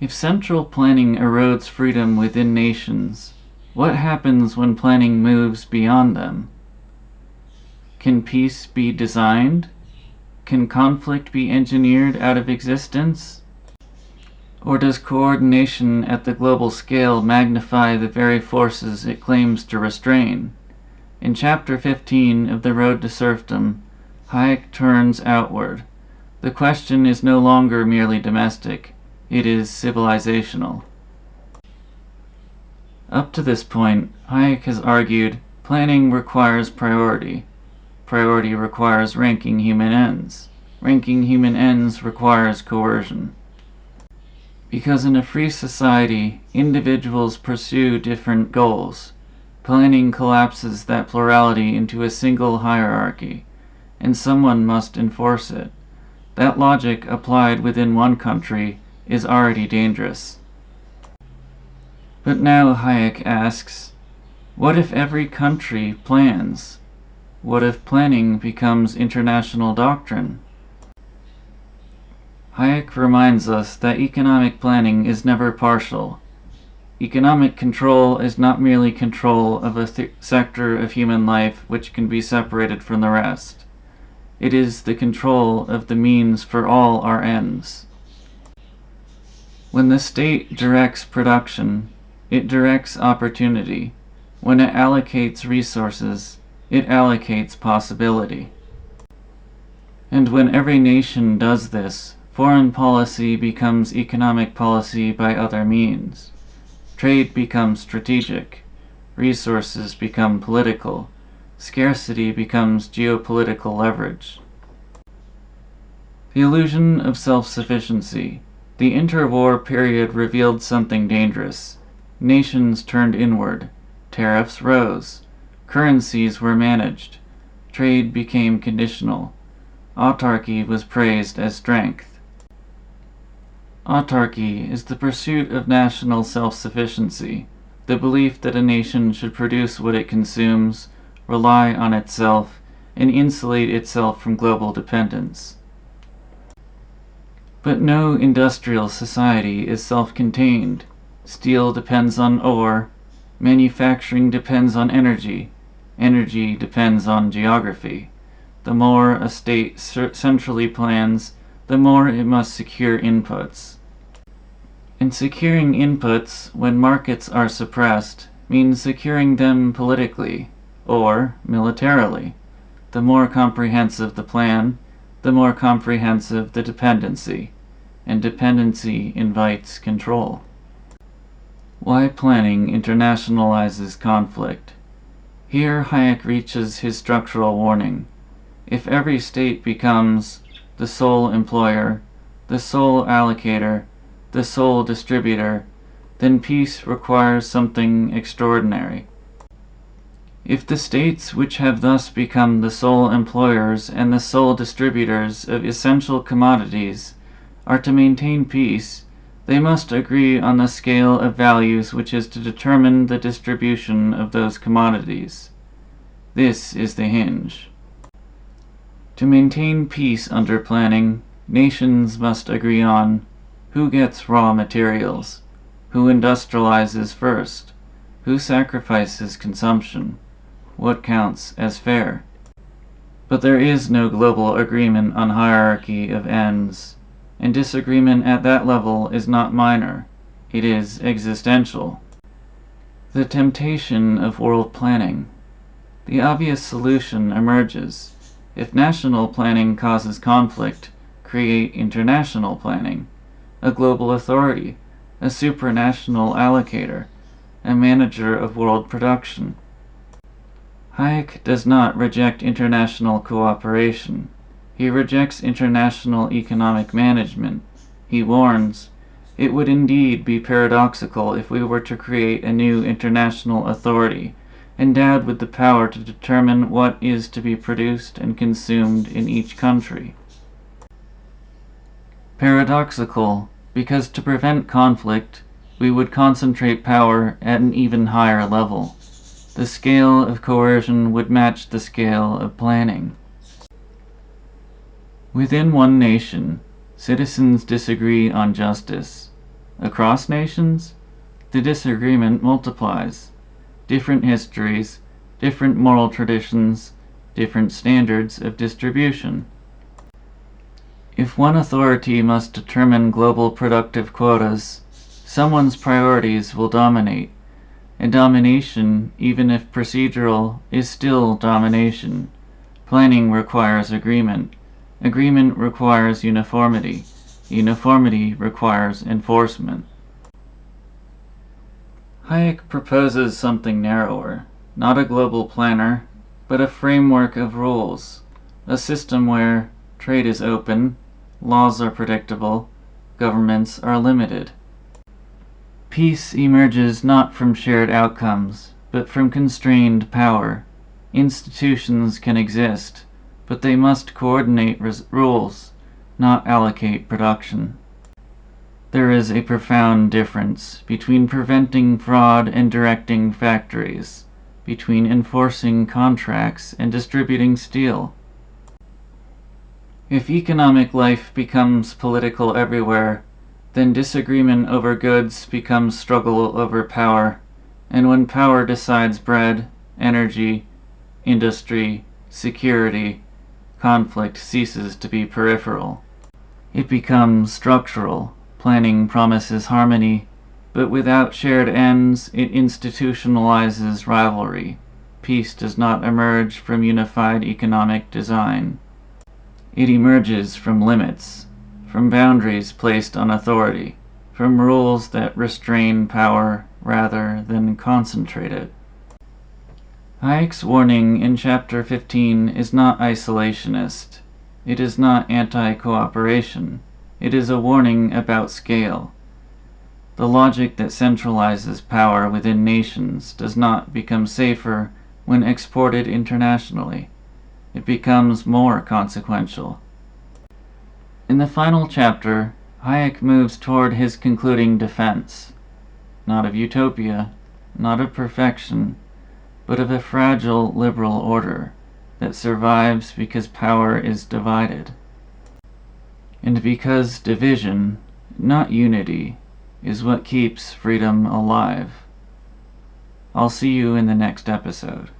If central planning erodes freedom within nations, what happens when planning moves beyond them? Can peace be designed? Can conflict be engineered out of existence? Or does coordination at the global scale magnify the very forces it claims to restrain? In Chapter 15 of The Road to Serfdom, Hayek turns outward. The question is no longer merely domestic, it is civilizational. Up to this point, Hayek has argued planning requires priority. Priority requires ranking human ends. Ranking human ends requires coercion. Because in a free society, individuals pursue different goals. Planning collapses that plurality into a single hierarchy, and someone must enforce it. That logic applied within one country is already dangerous. But now Hayek asks, what if every country plans? What if planning becomes international doctrine? Hayek reminds us that economic planning is never partial. Economic control is not merely control of a sector of human life which can be separated from the rest. It is the control of the means for all our ends. When the state directs production, it directs opportunity. When it allocates resources, it allocates possibility. And when every nation does this, foreign policy becomes economic policy by other means. Trade becomes strategic. Resources become political. Scarcity becomes geopolitical leverage. The illusion of self-sufficiency. The interwar period revealed something dangerous. Nations turned inward. Tariffs rose. Currencies were managed. Trade became conditional. Autarky was praised as strength. Autarky is the pursuit of national self-sufficiency, the belief that a nation should produce what it consumes, rely on itself, and insulate itself from global dependence. But no industrial society is self-contained. Steel depends on ore, manufacturing depends on energy, energy depends on geography. The more a state centrally plans, the more it must secure inputs. And securing inputs, when markets are suppressed, means securing them politically, or militarily. The more comprehensive the plan, the more comprehensive the dependency, and dependency invites control. Why planning internationalizes conflict? Here Hayek reaches his structural warning. If every state becomes the sole employer, the sole allocator, the sole distributor, then peace requires something extraordinary. If the states which have thus become the sole employers and the sole distributors of essential commodities are to maintain peace, they must agree on the scale of values which is to determine the distribution of those commodities. This is the hinge. To maintain peace under planning, nations must agree on who gets raw materials, who industrializes first, who sacrifices consumption, what counts as fair. But there is no global agreement on hierarchy of ends, and disagreement at that level is not minor, it is existential. The temptation of world planning. The obvious solution emerges. If national planning causes conflict, create international planning, a global authority, a supranational allocator, a manager of world production. Hayek does not reject international cooperation. He rejects international economic management. He warns, it would indeed be paradoxical if we were to create a new international authority, endowed with the power to determine what is to be produced and consumed in each country. Paradoxical, because to prevent conflict, we would concentrate power at an even higher level. The scale of coercion would match the scale of planning. Within one nation, citizens disagree on justice. Across nations, the disagreement multiplies. Different histories, different moral traditions, different standards of distribution. If one authority must determine global productive quotas, someone's priorities will dominate, and domination, even if procedural, is still domination. Planning requires agreement. Agreement requires uniformity. Uniformity requires enforcement. Hayek proposes something narrower, not a global planner, but a framework of rules, a system where trade is open, laws are predictable, governments are limited. Peace emerges not from shared outcomes, but from constrained power. Institutions can exist, but they must coordinate rules, not allocate production. There is a profound difference between preventing fraud and directing factories, between enforcing contracts and distributing steel. If economic life becomes political everywhere, then disagreement over goods becomes struggle over power, and when power decides bread, energy, industry, security, conflict ceases to be peripheral. It becomes structural. Planning promises harmony, but without shared ends, it institutionalizes rivalry. Peace does not emerge from unified economic design. It emerges from limits, from boundaries placed on authority, from rules that restrain power rather than concentrate it. Hayek's warning in Chapter 15 is not isolationist. It is not anti-cooperation. It is a warning about scale. The logic that centralizes power within nations does not become safer when exported internationally. It becomes more consequential. In the final chapter, Hayek moves toward his concluding defense, not of utopia, not of perfection, but of a fragile liberal order that survives because power is divided. And because division, not unity, is what keeps freedom alive. I'll see you in the next episode.